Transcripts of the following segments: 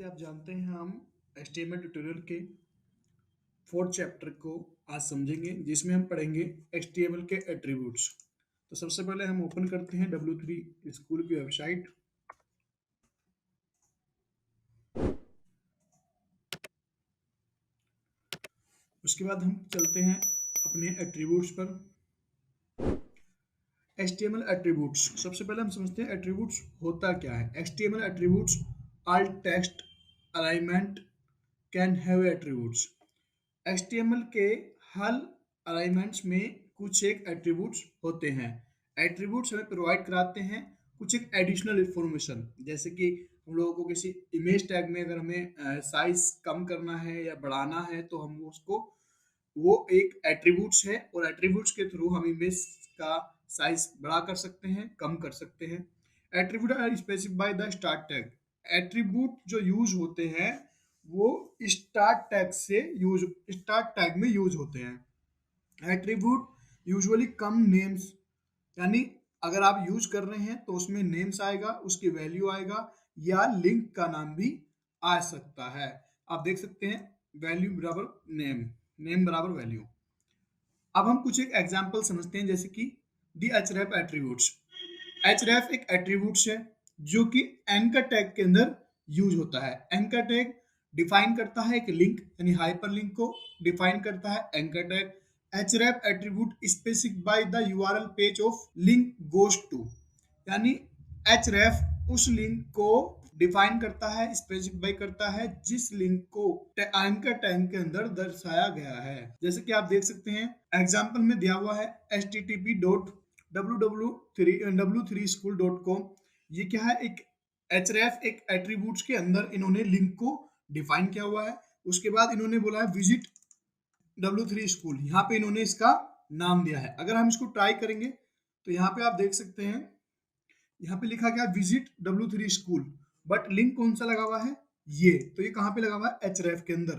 आप जानते हैं हम HTML ट्यूटोरियल के 4th चैप्टर को आज समझेंगे जिसमें हम पढ़ेंगे HTML के एट्रीब्यूट्स। तो सबसे पहले हम ओपन करते हैं W3 स्कूल की वेबसाइट। उसके बाद हम चलते हैं अपने एट्रीब्यूट्स पर। HTML एट्रीब्यूट्स, सबसे पहले हम समझते हैं एट्रीब्यूट्स होता क्या है। HTML attributes alt text alignment can have attributes। HTML के हर अलाइनमेंट्स में कुछ एक एट्रीब्यूट्स होते हैं। एट्रीब्यूट्स हमें प्रोवाइड कराते हैं कुछ एक एडिशनल इंफॉर्मेशन, जैसे कि हम लोगों को किसी इमेज टैग में अगर हमें साइज कम करना है या बढ़ाना है तो हम उसको वो एक एट्रीब्यूट्स है और एट्रीब्यूट्स के थ्रू हम इमेज का साइज बड़ा कर सकते हैं, कम कर सकते हैं। Attribute are specified by the start tag. Attribute जो यूज होते हैं वो स्टार्ट टैग में यूज होते हैं। एट्रीब्यूट यूजुअली कम नेम्स, यानी अगर आप यूज कर रहे हैं तो उसमें नेम्स आएगा, उसकी वैल्यू आएगा या लिंक का नाम भी आ सकता है। आप देख सकते हैं वैल्यू बराबर नेम, नेम बराबर वैल्यू। अब हम कुछ एक एग्जांपल समझते हैं, जैसे कि दी href एट्रीब्यूट्स। href एक एट्रीब्यूट्स है जो कि एंकर टैग के अंदर यूज होता है। एंकर टैग डिफाइन करता है एक लिंक यानी हाइपरलिंक को डिफाइन करता है anchor tag. href attribute specify the URL page of link goes to, यानी href उस लिंक को डिफाइन करता है, स्पेसिफाई करता है जिस लिंक को एंकर टैग के अंदर दर्शाया गया है। जैसे कि आप देख सकते हैं एग्जांपल में दिया हुआ है http://w3school.com। ये क्या है, एक href एक एट्रीब्यूट्स के अंदर इन्होंने लिंक को डिफाइन किया हुआ है। उसके बाद इन्होंने बोला है विजिट W3 स्कूल, यहाँ पे इन्होंने इसका नाम दिया है। अगर हम इसको ट्राई करेंगे तो यहाँ पे आप देख सकते हैं यहाँ पे लिखा गया visit W3 school, but link कौन सा लगा हुआ है, ये तो ये कहाँ पे लगा हुआ है, href के अंदर।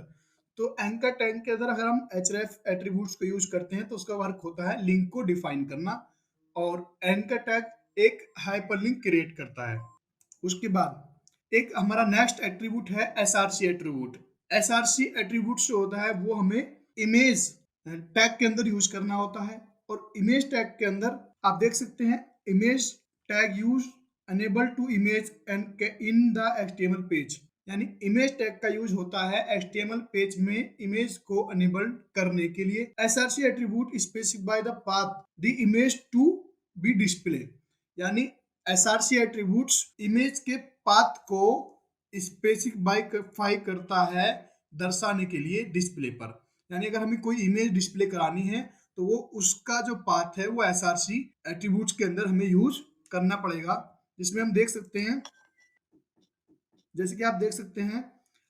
तो एंकर टैग के अंदर अगर हम href एट्रीब्यूट्स को यूज करते हैं तो उसका वर्क होता है लिंक को डिफाइन करना, और एंकर टैग एक हाइपरलिंक क्रिएट करता है। उसके बाद एक हमारा नेक्स्ट एट्रीब्यूट है src एट्रीब्यूट। src एट्रीब्यूट जो होता है वो हमें इमेज टैग के अंदर यूज करना होता है, और इमेज टैग के अंदर आप देख सकते हैं image tag use enable to image and in the HTML page, यानी इमेज टैग का यूज होता है HTML पेज में इमेज को अनेबल करने के लिए। src attribute specify the path the image to be display, यानी src एट्रीब्यूट्स इमेज के पाथ को स्पेसिफाई करता है दर्शाने के लिए डिस्प्ले पर। यानी अगर हमें कोई इमेज डिस्प्ले करानी है तो वो उसका जो पाथ है वो src एट्रीब्यूट्स के अंदर हमें यूज करना पड़ेगा, जिसमें हम देख सकते हैं, जैसे कि आप देख सकते हैं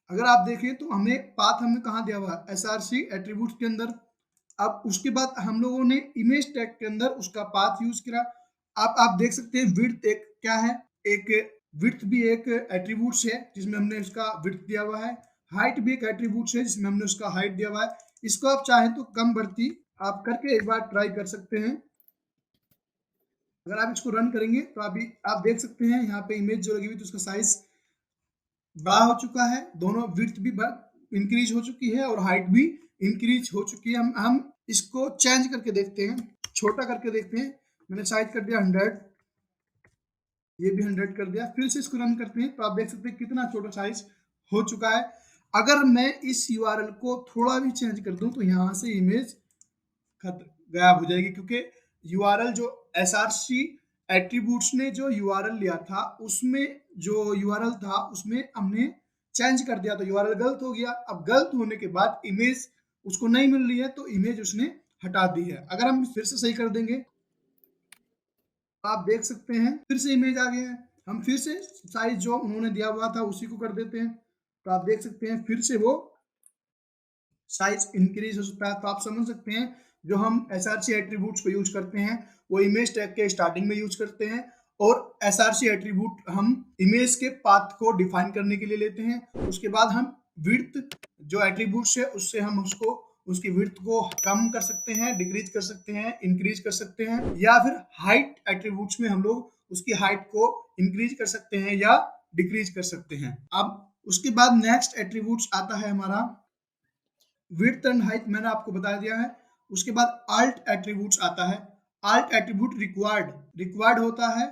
अगर आप देखें तो हमें पाथ हमें कहाँ दिया हुआ है, src एट्रीब्यूट्स के अंदर। अब उसके बाद हम लोगों ने इमेज टैग के अंदर उसका पाथ यूज किया। आप देख सकते हैं विड्थ एक क्या है, एक विड्थ भी एक एट्रीब्यूट्स है जिसमें हमने उसका विड्थ दिया हुआ है। हाइट भी एक एट्रीब्यूट्स है जिसमें हमने उसका हाइट दिया हुआ है। इसको आप चाहें तो कम बढ़ती आप करके एक बार ट्राई कर सकते हैं। अगर आप इसको रन करेंगे तो आप देख सकते हैं यहाँ पे इमेज जो लगी हुई तो उसका साइज बड़ा हो चुका है, दोनों विड्थ भी इंक्रीज हो चुकी है और हाइट भी इंक्रीज हो चुकी है। हम इसको चेंज करके देखते हैं, छोटा करके देखते हैं। मैंने साइज कर दिया 100, ये भी 100 कर दिया। फिर से इसको रन करते हैं तो आप देख सकते हैं कितना छोटा साइज हो चुका है। अगर मैं इस URL को थोड़ा भी चेंज कर दूं तो यहाँ से इमेज गायब हो जाएगी, क्योंकि URL जो src एट्रीब्यूट्स ने जो URL लिया था उसमें जो URL था उसमें हमने चेंज कर दिया तो URL गलत हो गया। अब गलत होने के बाद इमेज उसको नहीं मिल रही है तो इमेज उसने हटा दी है। अगर हम फिर से सही कर देंगे तो आप देख सकते हैं फिर से इमेज आ गया है। हम फिर से साइज जो उन्होंने दिया हुआ था उसी को कर देते हैं तो आप देख सकते हैं फिर से वो साइज इंक्रीज हो सकता है। तो आप समझ सकते हैं जो हम src एट्रीब्यूट्स को यूज करते हैं वो इमेज टैग के स्टार्टिंग में यूज करते हैं, और src एट्रीब्यूट हम इमेज के पाथ को डिफाइन करने के लिए लेते हैं। उसके बाद हम विड्थ जो एट्रीब्यूट्स है उससे हम उसकी विड्थ को कम कर सकते हैं, डिक्रीज कर सकते हैं, इंक्रीज कर सकते हैं, या फिर हाइट एट्रीब्यूट्स में हम लोग उसकी हाइट को इंक्रीज कर सकते हैं या डिक्रीज कर सकते हैं। अब उसके बाद नेक्स्ट एट्रीब्यूट्स आता है हमारा विड्थ एंड हाइट, मैंने आपको बता दिया है। उसके बाद आल्ट एट्रीब्यूट्स आता है। आल्ट एट्रीब्यूट रिक्वायर्ड होता है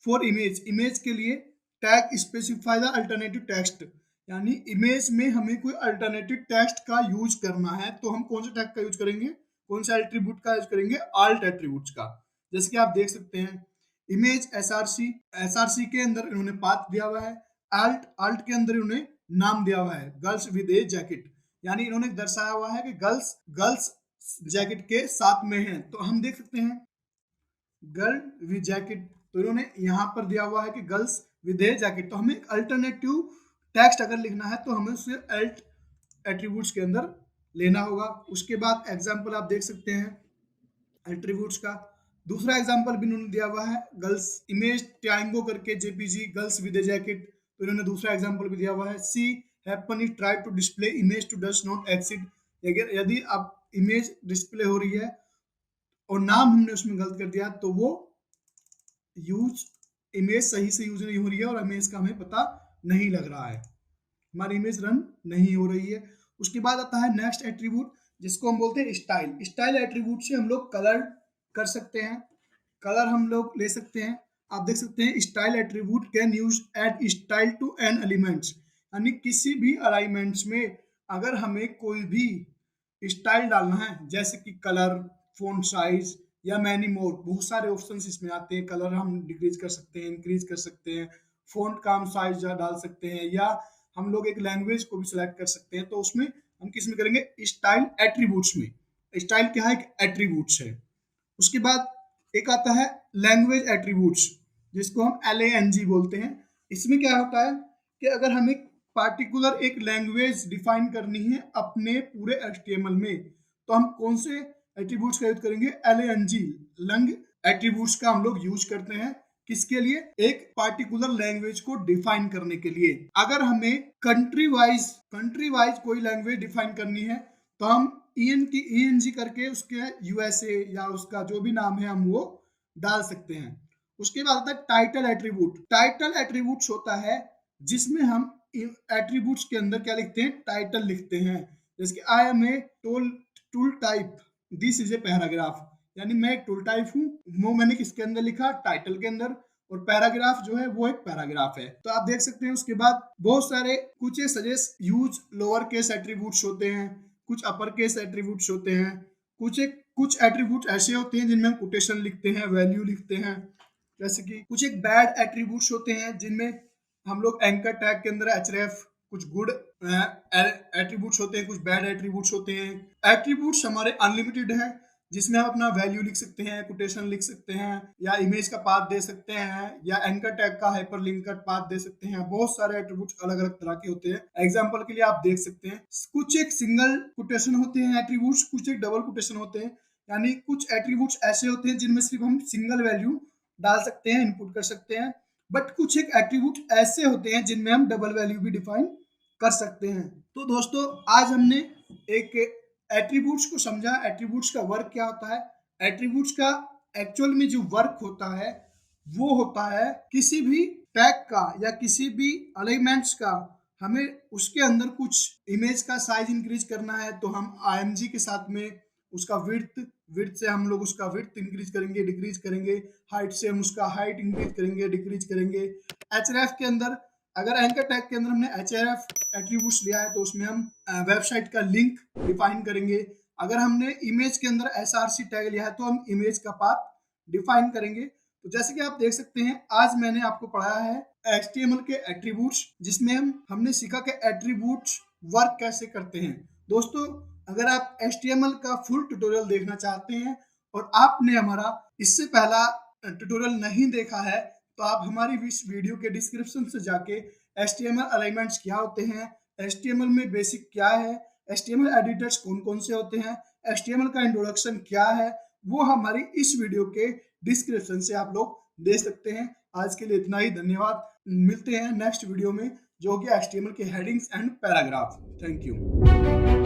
फॉर इमेज के लिए tag specify the alternative text, यानी इमेज में हमें कोई अल्टरनेटिव टेक्स्ट का यूज करना है तो हम कौन सा टैग का यूज करेंगे, कौन सा एट्रीब्यूट का यूज करेंगे, आल्ट एट्रीब्यूट्स का। जैसे कि आप देख सकते हैं इमेज एसआरसी के अंदर इन्होंने पाथ दिया हुआ है, आल्ट के अंदर इन्होंने नाम दिया हुआ है गर्ल्स विद ए जैकेट, यानी इन्होंने दर्शाया हुआ है कि गर्ल्स जैकेट के साथ में है। तो हम देख सकते हैं गर्ल विद जैकेट, तो इन्होंने यहाँ पर दिया हुआ है कि गर्ल्स विद ए जैकेट, तो हमें अल्टरनेटिव टेक्स्ट अगर लिखना है तो हमें उसे अल्ट एट्रीब्यूट्स के अंदर लेना होगा। उसके बाद एग्जांपल आप देख सकते हैं एट्रीब्यूट्स का। दूसरा एग्जांपल भी इन्होंने दिया हुआ है गर्ल्स इमेज ट्रायंगो करके JPG girls with a jacket, तो इन्होंने दूसरा एग्जांपल भी दिया हुआ है see happen is try to display image to does not exceed, यदि आप इमेज डिस्प्ले हो रही है और नाम हमने उसमें गलत कर दिया तो वो यूज इमेज सही से यूज नहीं हो रही है और इमेज का हमें पता नहीं लग रहा है, हमारी इमेज रन नहीं हो रही है। उसके बाद आता है नेक्स्ट एट्रीब्यूट जिसको हम बोलते हैं स्टाइल एट्रीब्यूट से हम लोग कलर कर सकते हैं, कलर हम लोग ले सकते हैं। आप देख सकते हैं style attribute can use add style to an elements, यानी किसी भी अलाइनमेंट्स में अगर हमें कोई भी स्टाइल डालना है जैसे कि कलर, फॉन्ट साइज या मैनी मोर, बहुत सारे ऑप्शंस इसमें आते हैं। कलर हम डिक्रीज कर सकते हैं, इंक्रीज कर सकते हैं, फॉन्ट का हम साइज डाल सकते हैं, या हम लोग एक लैंग्वेज को भी सिलेक्ट कर सकते हैं। तो उसमें हम किस में करेंगे, स्टाइल एट्रीब्यूट्स में। स्टाइल क्या है, एक एट्रीब्यूट्स है। उसके बाद एक आता है लैंग्वेज एट्रीब्यूट्स जिसको हम LANG बोलते हैं। इसमें क्या होता है कि अगर हमें पार्टिकुलर एक लैंग्वेज डिफाइन करनी है अपने पूरे HTML में तो हम कौन से एट्रीब्यूट्स का यूज करेंगे, LANG लंग एट्रीब्यूट्स का हम लोग यूज करते हैं। किसके लिए, एक पार्टिकुलर लैंग्वेज को डिफाइन करने के लिए। अगर हमें कंट्री वाइज कोई लैंग्वेज डिफाइन करनी है तो हम ENG करके उसके USA या उसका जो भी नाम है हम वो डाल सकते हैं। उसके बाद आता है टाइटल एट्रीब्यूट्स होता है जिसमें हम एट्रीब्यूट्स के अंदर क्या लिखते हैं, टाइटल लिखते हैं। जैसे कि I am a tool type, this is a paragraph, यानी मैं एक टूल टाइप हूँ, वो मैंने किसके अंदर लिखा, टाइटल के अंदर, और पैराग्राफ जो है वो एक पैराग्राफ है। तो आप देख सकते हैं उसके बाद बहुत सारे कुछ suggest use lower case attributes होते हैं, कुछ अपर केस एट्रीब्यूट्स होते हैं, कुछ एट्रीब्यूट ऐसे होते हैं जिनमें हम कोटेशन लिखते हैं, वैल्यू लिखते हैं। जैसे कि कुछ एक बैड एट्रीब्यूट्स होते हैं जिनमें हम लोग एंकर टैग के अंदर href, कुछ गुड एट्रीब्यूट्स होते हैं, कुछ बैड एट्रीब्यूट्स होते हैं। एट्रीब्यूट्स हमारे अनलिमिटेड हैं जिसमें हम अपना वैल्यू लिख सकते हैं, कोटेशन लिख सकते हैं, या इमेज का पाथ दे सकते हैं, या एंकर टैग का हाइपरलिंक का पाथ दे सकते हैं। बहुत सारे एट्रीब्यूट्स अलग अलग तरह के होते हैं। एग्जांपल के लिए आप देख सकते हैं कुछ एक सिंगल कोटेशन होते हैं एट्रीब्यूट्स, कुछ एक डबल कोटेशन होते हैं, यानी कुछ एट्रीब्यूट्स ऐसे होते हैं जिनमें सिर्फ हम सिंगल वैल्यू डाल सकते हैं, इनपुट कर सकते हैं। बट कुछ एक एट्रीब्यूट ऐसे होते हैं जिनमें हम डबल वैल्यू भी डिफाइन कर सकते हैं। तो दोस्तों आज हमने एक एट्रीब्यूट्स को समझा, एट्रीब्यूट्स का वर्क क्या होता है। एट्रीब्यूट्स का एक्चुअल में जो वर्क होता है वो होता है किसी भी टैग का या किसी भी एलिमेंट्स का हमें उसके अंदर कुछ इमेज का साइज इंक्रीज करना है तो हम IMG के साथ में उसका विड्थ से हम लोग उसका विड्थ इंक्रीज करेंगे, डिक्रीज करेंगे। हाइट से हम उसका हाइट इंक्रीज करेंगे, डिक्रीज करेंगे। href के अंदर अगर एंकर टैग के अंदर हमने href एट्रीब्यूट्स लिया है तो उसमें हम वेबसाइट का लिंक डिफाइन करेंगे। अगर हमने इमेज के अंदर src टैग लिया है तो हम इमेज का पाथ डिफाइन करेंगे। तो जैसे कि आप देख सकते हैं आज मैंने आपको पढ़ाया है HTML के एट्रीब्यूट्स, जिसमें हमने सीखा कि एट्रीब्यूट्स वर्क कैसे करते हैं। दोस्तों अगर आप HTML का फुल ट्यूटोरियल देखना चाहते हैं और आपने हमारा इससे पहला ट्यूटोरियल नहीं देखा है तो आप हमारी इस वीडियो के डिस्क्रिप्शन से जाके HTML एलिमेंट्स क्या होते हैं, HTML में बेसिक क्या है, HTML एडिटर्स कौन कौन से होते हैं, HTML का इंट्रोडक्शन क्या है, वो हमारी इस वीडियो के डिस्क्रिप्शन से आप लोग दे सकते हैं। आज के लिए इतना ही, धन्यवाद। मिलते हैं नेक्स्ट वीडियो में जो कि HTML के headings and paragraph. Thank you.